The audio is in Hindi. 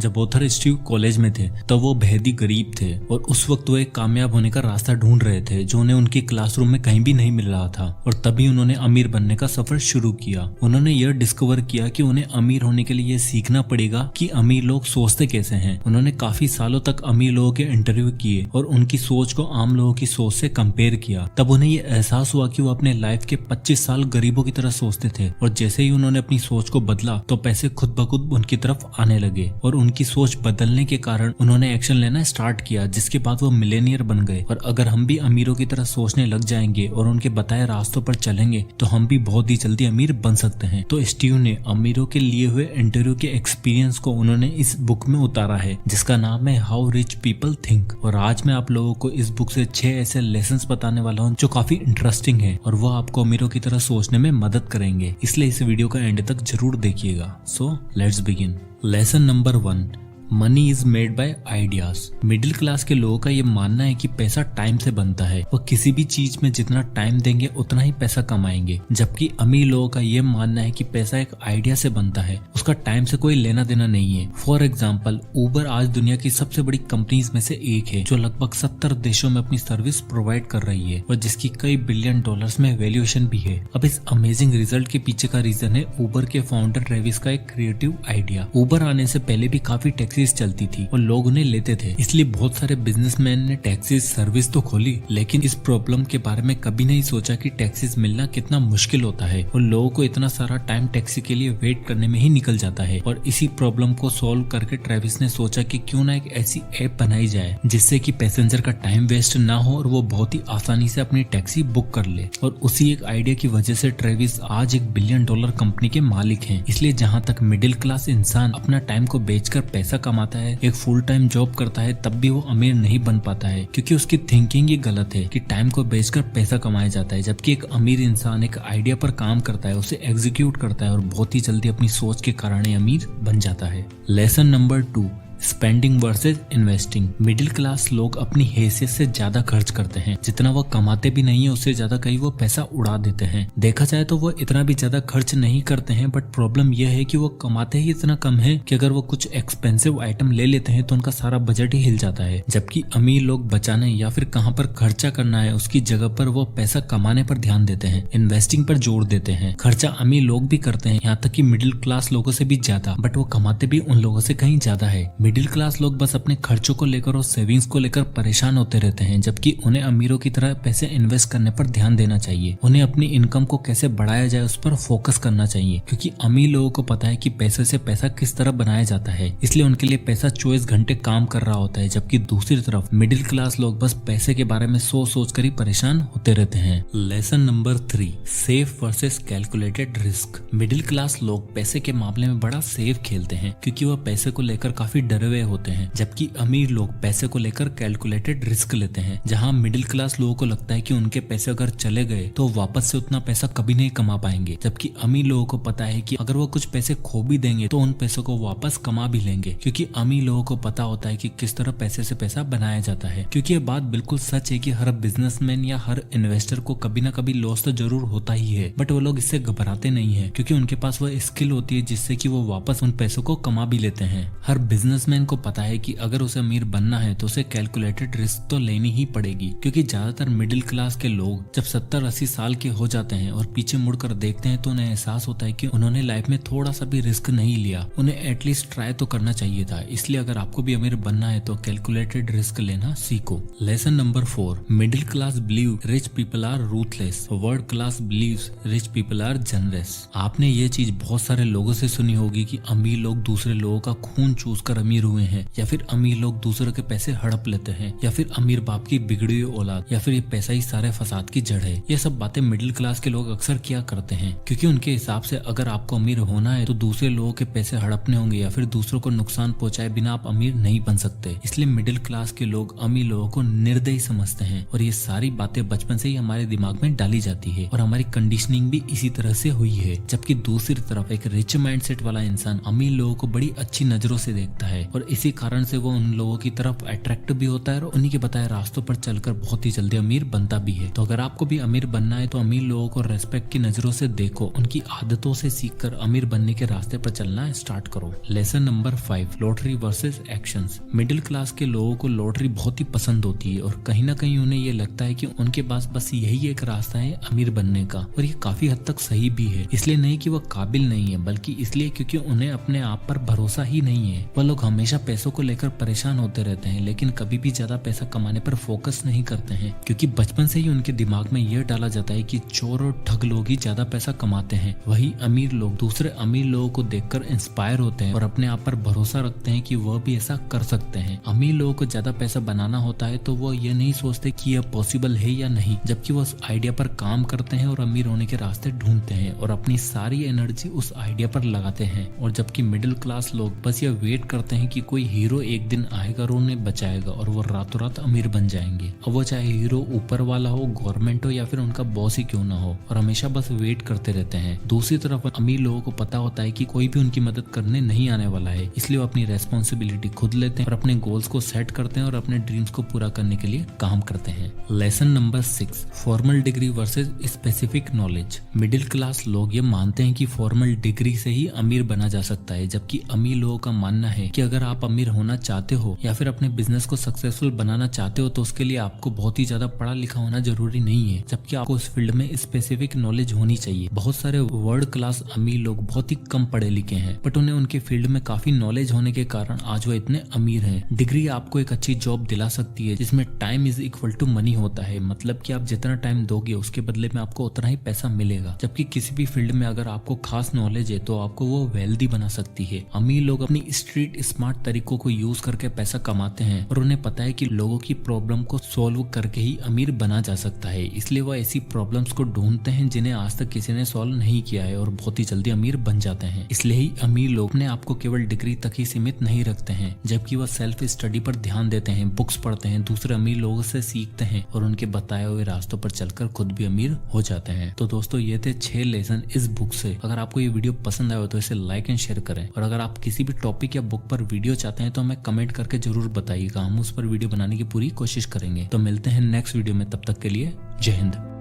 जब ऑथर स्टीव कॉलेज में थे तब वो बेहद ही गरीब थे और उस वक्त वो एक कामयाब होने का रास्ता ढूंढ रहे थे जो उन्हें उनकी क्लासरूम में कहीं भी नहीं मिल रहा था। और तभी उन्होंने अमीर बनने का सफर शुरू किया। उन्होंने यह डिस्कवर किया कि उन्हें अमीर होने के लिए यह सीखना पड़ेगा कि अमीर लोग सोचते कैसे हैं। उन्होंने काफी सालों तक अमीर लोगों के इंटरव्यू किए और उनकी सोच को आम लोगों की सोच से कंपेयर किया। तब उन्हें यह एहसास हुआ कि वो अपने लाइफ के 25 साल गरीबों की तरह सोचते थे और जैसे ही उन्होंने अपनी सोच को बदला तो पैसे खुद ब खुद उनकी तरफ आने लगे। और उनकी सोच बदलने के कारण उन्होंने एक्शन लेना स्टार्ट किया, जिसके बाद वो मिलेनियर बन गए। और अगर हम भी अमीरों की तरह सोचने लग जाएंगे और उनके बताए रास्तों पर चलेंगे तो हम भी बहुत ही जल्दी अमीर बन सकते हैं। तो स्टीव ने अमीरों के लिए हुए इंटरव्यू के एक्सपीरियंस को उन्होंने इस बुक में उतारा है जिसका नाम है हाउ रिच पीपल थिंक। और आज मैं आप लोगों को इस बुक से 6 ऐसे लेसन्स बताने वाला हूँ जो काफी इंटरेस्टिंग है और वो आपको अमीरों की तरह सोचने में मदद करेंगे, इसलिए इस वीडियो का एंड तक जरूर देखिएगा। So let's begin. Lesson number 1, money is made by ideas. Middle class के लोगों का ये मानना है कि पैसा टाइम से बनता है। वो किसी भी चीज में जितना टाइम देंगे उतना ही पैसा कमाएंगे, जबकि अमीर लोगों का ये मानना है कि पैसा एक आइडिया से बनता है, उसका टाइम से कोई लेना देना नहीं है। फॉर एग्जाम्पल, उबर आज दुनिया की सबसे बड़ी कंपनीज में से एक है जो लगभग 70 देशों में अपनी सर्विस प्रोवाइड कर रही है और जिसकी कई बिलियन डॉलर्स में वैल्यूएशन भी है। अब इस अमेजिंग रिजल्ट के पीछे का रीजन है उबर के फाउंडर ट्रेविस का एक क्रिएटिव आइडिया। उबर आने से पहले भी काफी टैक्सीज चलती थी और लोग उन्हें लेते थे, इसलिए बहुत सारे बिजनेसमैन ने टैक्सीज सर्विस तो खोली, लेकिन इस प्रॉब्लम के बारे में कभी नहीं सोचा कि टैक्सीज मिलना कितना मुश्किल होता है और लोगों को इतना सारा टाइम टैक्सी के लिए वेट करने में ही निकल जाता है। और इसी प्रॉब्लम को सॉल्व करके ट्रेविस ने सोचा कि क्यों ना एक ऐसी ऐप बनाई जाए जिससे कि पैसेंजर का टाइम वेस्ट ना हो और वो बहुत ही आसानी से अपनी टैक्सी बुक कर ले। और उसी एक आइडिया की वजह से ट्रेविस आज एक $1 बिलियन कंपनी के मालिक हैं। इसलिए जहाँ तक मिडिल क्लास इंसान अपना टाइम को बेचकर पैसा कमाता है, एक फुल टाइम जॉब करता है, तब भी वो अमीर नहीं बन पाता है क्योंकि उसकी थिंकिंग ही गलत है कि टाइम को बेचकर पैसा कमाया जाता है। जबकि एक अमीर इंसान एक आइडिया पर काम करता है, उसे एग्जीक्यूट करता है और बहुत ही जल्दी अपनी सोच के कारण ही अमीर बन जाता है। Lesson number 2, spending versus investing. Middle class लोग अपनी हैसियत से ज्यादा खर्च करते हैं, जितना वो कमाते भी नहीं है उससे ज्यादा कहीं वो पैसा उड़ा देते हैं। देखा जाए तो वो इतना भी ज्यादा खर्च नहीं करते हैं, बट प्रॉब्लम यह है कि वो कमाते ही इतना कम है कि अगर वो कुछ एक्सपेंसिव आइटम ले लेते हैं तो उनका सारा बजट ही हिल जाता है। जबकि अमीर लोग बचाने या फिर कहाँ पर खर्चा करना है उसकी जगह पर वो पैसा कमाने पर ध्यान देते हैं, इन्वेस्टिंग पर जोर देते हैं। खर्चा अमीर लोग भी करते हैं, यहाँ तक कि मिडिल क्लास लोगों से भी ज्यादा, बट वो कमाते भी उन लोगों से कहीं ज्यादा है। मिडिल क्लास लोग बस अपने खर्चों को लेकर और सेविंग्स को लेकर परेशान होते रहते हैं, जबकि उन्हें अमीरों की तरह पैसे इन्वेस्ट करने पर ध्यान देना चाहिए। उन्हें अपनी इनकम को कैसे बढ़ाया जाए उस पर फोकस करना चाहिए, क्योंकि अमीर लोगों को पता है कि पैसे से पैसा किस तरह बनाया जाता है, इसलिए उनके लिए पैसा 24 घंटे काम कर रहा होता है। जबकि दूसरी तरफ मिडिल क्लास लोग बस पैसे के बारे में सोच कर ही परेशान होते रहते हैं। Lesson number 3, safe versus calculated risk. Middle class लोग पैसे के मामले में बड़ा सेफ खेलते हैं क्योंकि वह पैसे को लेकर काफी डरे हुए होते हैं, जबकि अमीर लोग पैसे को लेकर कैलकुलेटेड रिस्क लेते हैं। जहां मिडिल क्लास लोगों को लगता है कि उनके पैसे अगर चले गए तो वापस से उतना पैसा कभी नहीं कमा पाएंगे, जबकि अमीर लोगों को पता है कि अगर वो कुछ पैसे खो भी देंगे तो उन पैसों को वापस कमा भी लेंगे, क्योंकि अमीर लोगों को पता होता है कि किस तरह पैसे से पैसा बनाया जाता है। क्योंकि ये बात बिल्कुल सच है कि हर बिजनेसमैन या हर इन्वेस्टर को कभी ना कभी लॉस तो जरूर होता ही है, बट वो लोग इससे घबराते नहीं है क्योंकि उनके पास वह स्किल होती है जिससे कि वो वापस उन पैसों को कमा भी लेते हैं। हर बिजनेसमैन को पता है कि अगर उसे अमीर बनना है तो उसे कैलकुलेटेड रिस्क तो लेनी ही पड़ेगी, क्योंकि ज्यादातर मिडिल क्लास के लोग जब 70-80 साल के हो जाते हैं और पीछे मुड़कर देखते हैं तो उन्हें एहसास होता है कि उन्होंने लाइफ में थोड़ा सा भी रिस्क नहीं लिया। उन्हें एटलीस्ट ट्राई तो करना चाहिए था। इसलिए अगर आपको भी अमीर बनना है तो कैलकुलेटेड रिस्क लेना सीखो। Lesson number 4, middle class believe rich people are ruthless, world class believes rich people are generous. आपने ये चीज बहुत सारे लोगों से सुनी होगी कि अमीर लोग दूसरे लोगों का खून चूस कर अमीर हुए हैं, या फिर अमीर लोग दूसरों के पैसे हड़प लेते हैं, या फिर अमीर बाप की बिगड़ी हुई औलाद, या फिर ये पैसा ही सारे फसाद की जड़ है। ये सब बातें मिडिल क्लास के लोग अक्सर किया करते हैं, क्योंकि उनके हिसाब से अगर आपको अमीर होना है तो दूसरे लोगों के पैसे हड़पने होंगे या फिर दूसरों को नुकसान पहुंचाए बिना आप अमीर नहीं बन सकते। इसलिए मिडिल क्लास के लोग अमीर लोगों को निर्दयी समझते हैं और ये सारी बातें बचपन से ही हमारे दिमाग में डाली जाती है और हमारी कंडीशनिंग भी इसी तरह से हुई है। जबकि दूसरी तरफ एक रिच माइंडसेट वाला इंसान अमीर लोगों को बड़ी अच्छी नजरों से देखता है और इसी कारण से वो उन लोगों की तरफ अट्रैक्ट भी होता है और उन्हीं के बताए रास्तों पर चलकर बहुत ही जल्दी अमीर बनता भी है। तो अगर आपको भी अमीर बनना है तो अमीर लोगों को रेस्पेक्ट की नजरों से देखो, उनकी आदतों से सीखकर अमीर बनने के रास्ते पर चलना स्टार्ट करो। Lesson number 5, lottery versus actions. Middle class के लोगों को लॉटरी बहुत ही पसंद होती है और कहीं ना कहीं उन्हें ये लगता है कि उनके पास बस यही एक रास्ता है अमीर बनने का, और ये काफी हद तक सही भी है। इसलिए नहीं कि वो काबिल नहीं है, बल्कि इसलिए क्योंकि उन्हें अपने आप पर भरोसा ही नहीं है। वह लोग हमेशा पैसों को लेकर परेशान होते रहते हैं, लेकिन कभी भी ज्यादा पैसा कमाने पर फोकस नहीं करते हैं, क्योंकि बचपन से ही उनके दिमाग में यह डाला जाता है कि चोर और ठग लोग ही ज्यादा पैसा कमाते हैं। वही अमीर लोग दूसरे अमीर लोगों को देखकर इंस्पायर होते हैं और अपने आप पर भरोसा रखते हैं कि वह भी ऐसा कर सकते हैं। अमीर लोगों को ज्यादा पैसा बनाना होता है तो वो ये नहीं सोचते कि यह पॉसिबल है या नहीं, जबकि वो उस आइडिया पर काम करते हैं और अमीर होने के रास्ते ढूंढते हैं और अपनी सारी एनर्जी उस आइडिया पर लगाते हैं। और जबकि मिडिल क्लास लोग बस ये वेट करते हैं कि कोई हीरो एक दिन आएगा और उन्हें बचाएगा और वो रातों रात अमीर बन जाएंगे। अब वो चाहे हीरो ऊपर वाला हो, गवर्नमेंट हो या फिर उनका बॉस ही क्यों ना हो, और हमेशा बस वेट करते रहते हैं। दूसरी तरफ अमीर लोगों को पता होता है कि कोई भी उनकी मदद करने नहीं आने वाला है, इसलिए वो अपनी रेस्पॉन्सिबिलिटी खुद लेते हैं और अपने गोल्स को सेट करते हैं और अपने ड्रीम्स को पूरा करने के लिए काम करते हैं। Lesson number 6, formal degree versus specific knowledge. Middle class लोग ये मानते हैं कि फॉर्मल डिग्री से ही अमीर बना जा सकता है, जबकि अमीर लोगों का मानना है कि अगर आप अमीर होना चाहते हो या फिर अपने बिजनेस को सक्सेसफुल बनाना चाहते हो तो उसके लिए आपको बहुत ही ज्यादा पढ़ा लिखा होना जरूरी नहीं है, जबकि आपको उस फील्ड में स्पेसिफिक नॉलेज होनी चाहिए। बहुत सारे वर्ल्ड क्लास अमीर लोग बहुत ही कम पढ़े लिखे हैं, बट उन्हें उनके फील्ड में काफी नॉलेज होने के कारण आज वो इतने अमीर हैं। डिग्री आपको एक अच्छी जॉब दिला सकती है जिसमें time is equal to money होता है, मतलब कि आप जितना टाइम दोगे उसके बदले में आपको उतना ही पैसा मिलेगा। जबकि किसी भी फील्ड में अगर आपको खास नॉलेज है तो आपको वो वेल्दी बना सकती है। अमीर लोग अपनी स्ट्रीट स्मार्ट तरीकों को यूज करके पैसा कमाते हैं और उन्हें पता है कि लोगों की प्रॉब्लम को सॉल्व करके ही अमीर बना जा सकता है, इसलिए वो ऐसी प्रॉब्लम्स को ढूंढते हैं जिन्हें आज तक किसी ने सॉल्व नहीं किया है और बहुत ही जल्दी अमीर बन जाते हैं। इसलिए ही अमीर लोग अपने आप को केवल डिग्री तक ही सीमित नहीं रखते हैं, जबकि वह सेल्फ स्टडी पर ध्यान देते हैं, बुक्स पढ़ते हैं, दूसरे अमीर लोगों से सीखते हैं और उनके बताए हुए रास्तों पर चलकर खुद भी अमीर हो जाते हैं। तो दोस्तों ये थे 6 लेसन इस बुक से। अगर आपको ये वीडियो पसंद आया हो तो इसे लाइक एंड शेयर करें, और अगर आप किसी भी टॉपिक या बुक पर वीडियो चाहते हैं तो हमें कमेंट करके जरूर बताइएगा, हम उस पर वीडियो बनाने की पूरी कोशिश करेंगे। तो मिलते हैं नेक्स्ट वीडियो में, तब तक के लिए जय हिंद।